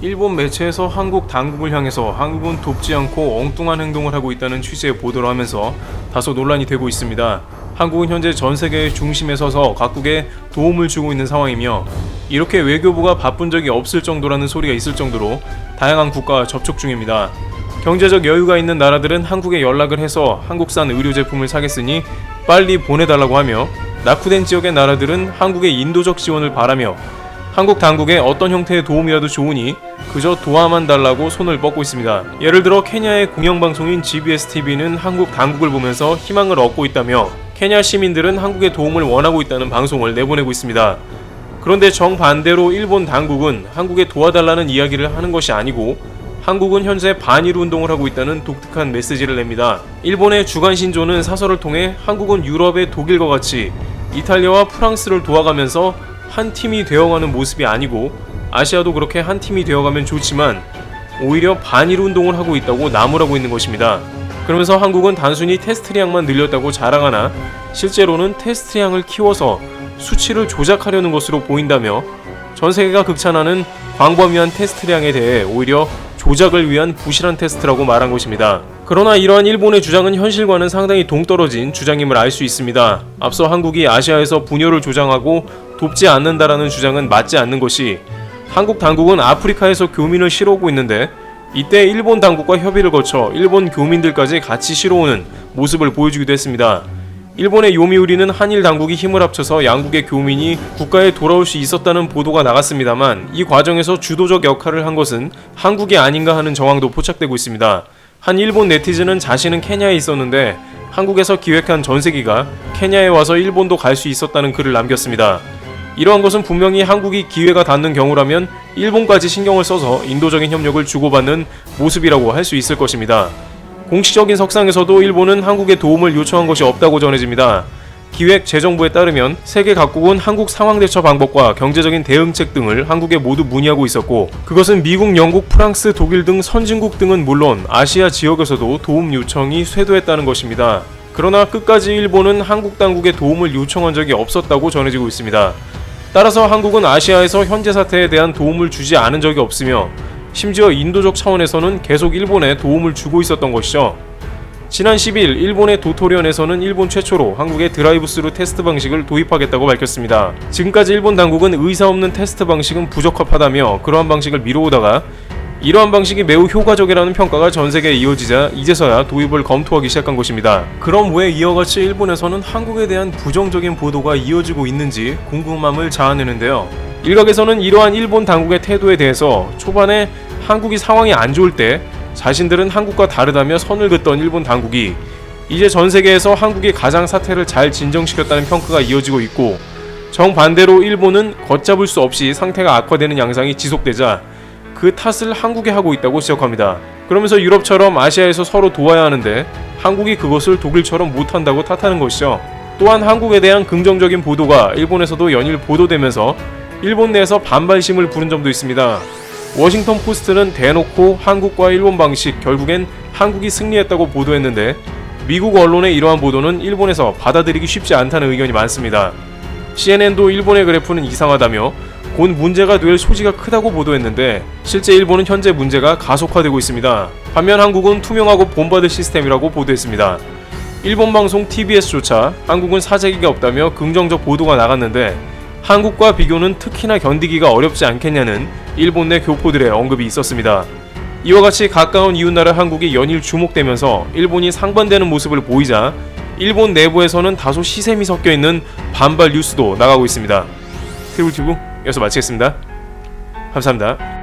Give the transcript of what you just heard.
일본 매체에서 한국 당국을 향해서 한국은 돕지 않고 엉뚱한 행동을 하고 있다는 취지의 보도를 하면서 다소 논란이 되고 있습니다. 한국은 현재 전 세계의 중심에 서서 각국에 도움을 주고 있는 상황이며 이렇게 외교부가 바쁜 적이 없을 정도라는 소리가 있을 정도로 다양한 국가와 접촉 중입니다. 경제적 여유가 있는 나라들은 한국에 연락을 해서 한국산 의료 제품을 사겠으니 빨리 보내달라고 하며, 낙후된 지역의 나라들은 한국의 인도적 지원을 바라며 한국 당국에 어떤 형태의 도움이라도 좋으니 그저 도와만 달라고 손을 뻗고 있습니다. 예를 들어 케냐의 공영방송인 GBS-TV는 한국 당국을 보면서 희망을 얻고 있다며 케냐 시민들은 한국의 도움을 원하고 있다는 방송을 내보내고 있습니다. 그런데 정반대로 일본 당국은 한국에 도와달라는 이야기를 하는 것이 아니고 한국은 현재 반일 운동을 하고 있다는 독특한 메시지를 냅니다. 일본의 주간신조는 사설을 통해 한국은 유럽의 독일과 같이 이탈리아와 프랑스를 도와가면서 한 팀이 되어가는 모습이 아니고 아시아도 그렇게 한 팀이 되어가면 좋지만 오히려 반일 운동을 하고 있다고 나무라고 있는 것입니다. 그러면서 한국은 단순히 테스트량만 늘렸다고 자랑하나 실제로는 테스트량을 키워서 수치를 조작하려는 것으로 보인다며 전 세계가 극찬하는 광범위한 테스트량에 대해 오히려 조작을 위한 부실한 테스트라고 말한 것입니다. 그러나 이러한 일본의 주장은 현실과는 상당히 동떨어진 주장임을 알 수 있습니다. 앞서 한국이 아시아에서 분열을 조장하고 돕지 않는다라는 주장은 맞지 않는 것이, 한국 당국은 아프리카에서 교민을 실어오고 있는데 이때 일본 당국과 협의를 거쳐 일본 교민들까지 같이 실어오는 모습을 보여주기도 했습니다. 일본의 요미우리는 한일 당국이 힘을 합쳐서 양국의 교민이 국가에 돌아올 수 있었다는 보도가 나갔습니다만 이 과정에서 주도적 역할을 한 것은 한국이 아닌가 하는 정황도 포착되고 있습니다. 한 일본 네티즌은 자신은 케냐에 있었는데 한국에서 기획한 전세기가 케냐에 와서 일본도 갈 수 있었다는 글을 남겼습니다. 이러한 것은 분명히 한국이 기회가 닿는 경우라면 일본까지 신경을 써서 인도적인 협력을 주고받는 모습이라고 할 수 있을 것입니다. 공식적인 석상에서도 일본은 한국에 도움을 요청한 것이 없다고 전해집니다. 기획재정부에 따르면 세계 각국은 한국 상황대처 방법과 경제적인 대응책 등을 한국에 모두 문의하고 있었고, 그것은 미국, 영국, 프랑스, 독일 등 선진국 등은 물론 아시아 지역에서도 도움 요청이 쇄도했다는 것입니다. 그러나 끝까지 일본은 한국 당국에 도움을 요청한 적이 없었다고 전해지고 있습니다. 따라서 한국은 아시아에서 현재 사태에 대한 도움을 주지 않은 적이 없으며 심지어 인도적 차원에서는 계속 일본에 도움을 주고 있었던 것이죠. 지난 10일 일본의 도토리현에서는 일본 최초로 한국의 드라이브스루 테스트 방식을 도입하겠다고 밝혔습니다. 지금까지 일본 당국은 의사 없는 테스트 방식은 부적합하다며 그러한 방식을 미뤄오다가 이러한 방식이 매우 효과적이라는 평가가 전 세계에 이어지자 이제서야 도입을 검토하기 시작한 것입니다. 그럼 왜 이와 같이 일본에서는 한국에 대한 부정적인 보도가 이어지고 있는지 궁금함을 자아내는데요. 일각에서는 이러한 일본 당국의 태도에 대해서 초반에 한국이 상황이 안 좋을 때 자신들은 한국과 다르다며 선을 긋던 일본 당국이 이제 전 세계에서 한국이 가장 사태를 잘 진정시켰다는 평가가 이어지고 있고, 정반대로 일본은 걷잡을 수 없이 상태가 악화되는 양상이 지속되자 그 탓을 한국에 하고 있다고 지적합니다. 그러면서 유럽처럼 아시아에서 서로 도와야 하는데 한국이 그것을 독일처럼 못한다고 탓하는 것이죠. 또한 한국에 대한 긍정적인 보도가 일본에서도 연일 보도되면서 일본 내에서 반발심을 부른 점도 있습니다. 워싱턴 포스트는 대놓고 한국과 일본 방식, 결국엔 한국이 승리했다고 보도했는데 미국 언론의 이러한 보도는 일본에서 받아들이기 쉽지 않다는 의견이 많습니다. CNN도 일본의 그래프는 이상하다며 곧 문제가 될 소지가 크다고 보도했는데 실제 일본은 현재 문제가 가속화되고 있습니다. 반면 한국은 투명하고 본받을 시스템이라고 보도했습니다. 일본 방송 TBS조차 한국은 사재기가 없다며 긍정적 보도가 나갔는데 한국과 비교는 특히나 견디기가 어렵지 않겠냐는 일본 내 교포들의 언급이 있었습니다. 이와 같이 가까운 이웃나라 한국이 연일 주목되면서 일본이 상반되는 모습을 보이자 일본 내부에서는 다소 시샘이 섞여있는 반발 뉴스도 나가고 있습니다. 트리블튜브 여기서 마치겠습니다. 감사합니다.